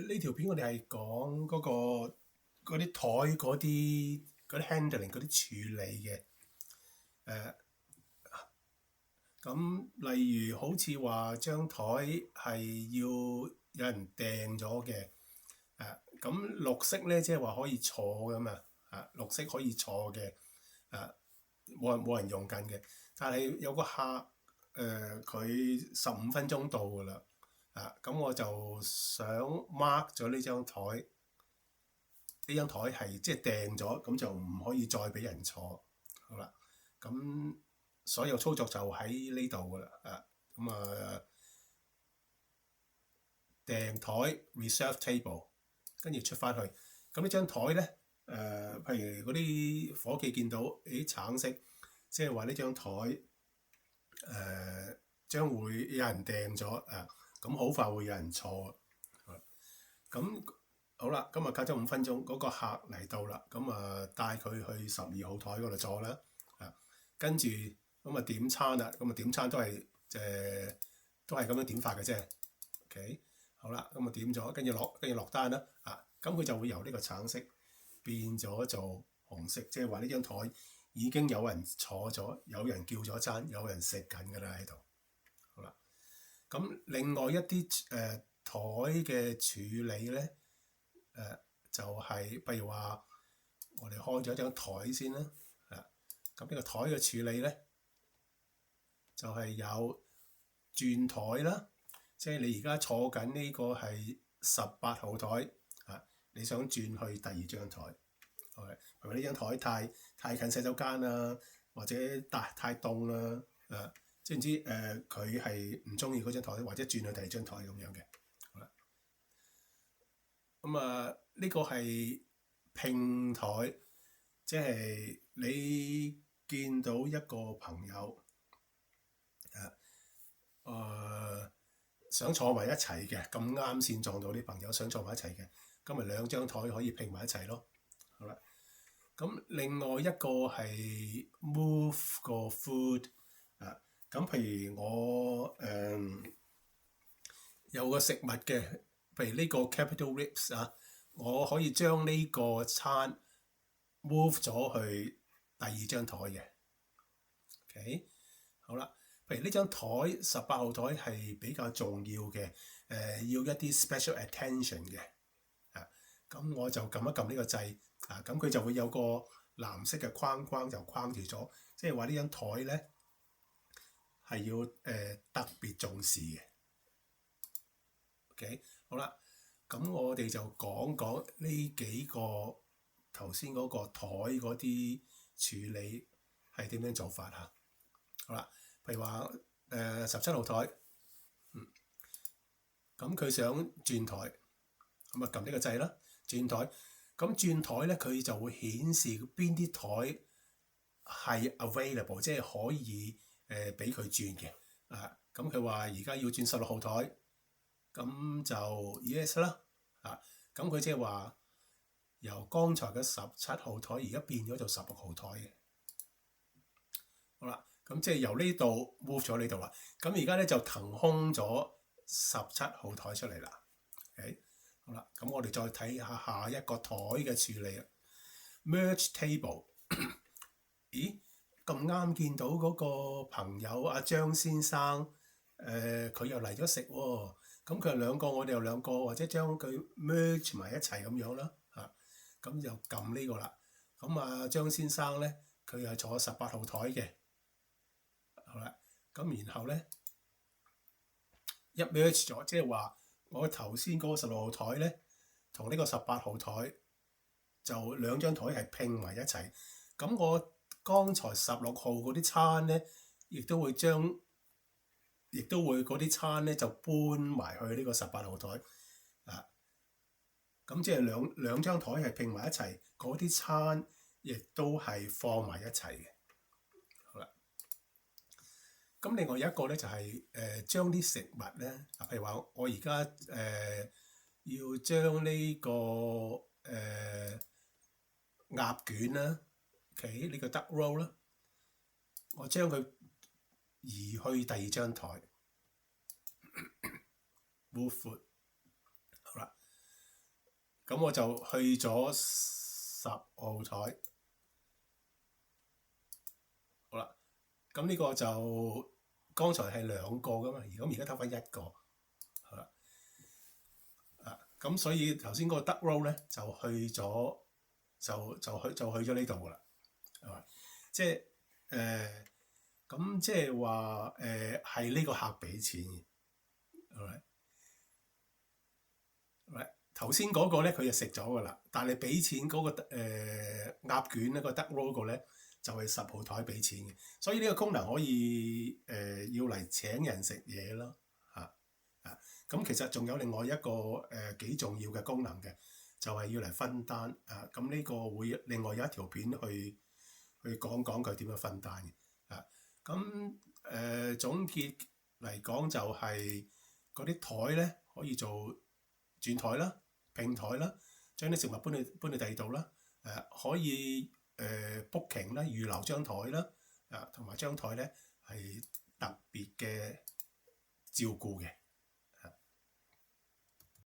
呢條片我哋係講嗰啲台嗰啲 handling 嗰啲處理嘅。咁例如好似話張台係要有人訂咗嘅。咁綠色咧即係話可以坐噶嘛。綠色可以坐嘅。冇人用緊嘅，但係有個客佢15分鐘到㗎啦。咁我就想 mark 咗呢張台，呢張台係即係訂咗，咁就唔可以再俾人坐。好啦，咁所有操作就喺呢度㗎啦。咁訂台 reserve table， 跟住出翻去。咁呢張台咧譬如嗰啲伙計見到啲橙色，即係話呢張台將會有人訂咗。咁好快會有人坐。咁好啦，今日隔咗5分鐘，嗰個客嚟到啦，咁帶佢去12號台嗰度坐啦。跟住咁點餐啦，咁點餐都係咁樣點法嘅啫。OK， 好啦，咁點咗，跟住落單啦。咁佢就會由呢個橙色變咗做紅色，即係話呢張台已經有人坐咗，有人叫咗餐，有人食緊㗎啦喺度。好啦，咁另外一啲台嘅處理咧，就係譬如話我哋開咗張台先啦。咁呢個台嘅處理咧，就係有轉台啦，即係你而家坐緊呢個係18號台。你想轉去第二張台，譬如呢張台太近洗手間啦，或者太凍啦，知唔知佢係唔中意嗰張台，或者轉去第二張台咁樣嘅。好啦，咁呢個係拼台，即係你見到一個朋友想坐埋一齊嘅，咁啱先撞到啲朋友想坐埋一齊嘅。咁咪2張台可以拼埋一齊咯。好啦，咁另外一個係 move 個 food。咁譬如我有個食物嘅，譬如呢個 capital ribs，我可以將呢個餐 move 咗去第二張台嘅。OK， 好啦，譬如呢張台18號台係比較重要嘅，要一啲 special attention 嘅。咁我就撳一撳呢個掣，咁佢就會有個藍色嘅框框就框住咗，即係話呢張台咧係要特別重視嘅。OK， 好啦，咁我哋就講呢幾個頭先嗰個台嗰啲處理係點樣做法嚇。好啦，譬如話17號台，咁佢想轉台，咁撳呢個掣啦。轉台，咁轉台咧，佢就會顯示邊啲台係 available，即係可以俾佢轉嘅。咁佢話而家要轉16號台，咁就 yes 啦。咁佢即係話由剛才嘅17號台而家變咗做16號台嘅。好啦，咁即係由呢度 move 咗呢度啦。咁而家咧就騰空咗17號台出嚟啦。Okay？好啦，咁我哋再睇下下一個台嘅處理。Merge table， 咦，咁啱見到嗰個朋友阿張先生，佢又嚟咗食喎。咁佢係2個，我哋又2個，或者將佢 merge 埋一齊咁樣啦。咁就撳呢個啦。咁張先生咧，佢係坐18號台嘅。好啦，咁然後咧一 merge 咗，即係話我頭先嗰個16號台咧，同呢個18號台就2張台係拼埋一齊。咁我剛才16號嗰啲餐咧，亦都會嗰啲餐咧就搬埋去呢個18號台。咁即係兩張台係拼埋一齊，嗰啲餐亦都係放埋一齊嘅。好啦，咁另外有一個咧就係將啲食物咧，譬如話我而家要將呢個鴨卷啦 ，OK 呢個 duck roll 啦，我將佢移去第二張台 move food。好啦，咁我就去咗10號台。好啦，咁呢個就剛才係2個噶嘛，而家得翻1個，係啦。咁所以頭先嗰個 duck roll 咧就去咗，就去咗呢度噶啦，係嘛？即係咁即係話係呢個客俾錢嘅，係咪？頭先嗰個咧佢就食咗噶啦，但係俾錢嗰、個鴨卷咧、個 duck roll 個咧就係10號台俾錢嘅，所以呢個功能可以要嚟請人食嘢咯，咁其實仲有另外一個幾重要嘅功能嘅，就係要嚟分單啊！咁呢個會另外有一條片去講講佢點樣分單嘅啊！咁總結嚟講就係嗰啲台咧可以做轉台啦、拼台啦，將啲食物搬去第二度啦，可以booking 啦、預留張台啦，同埋張台咧係特別嘅照顧嘅。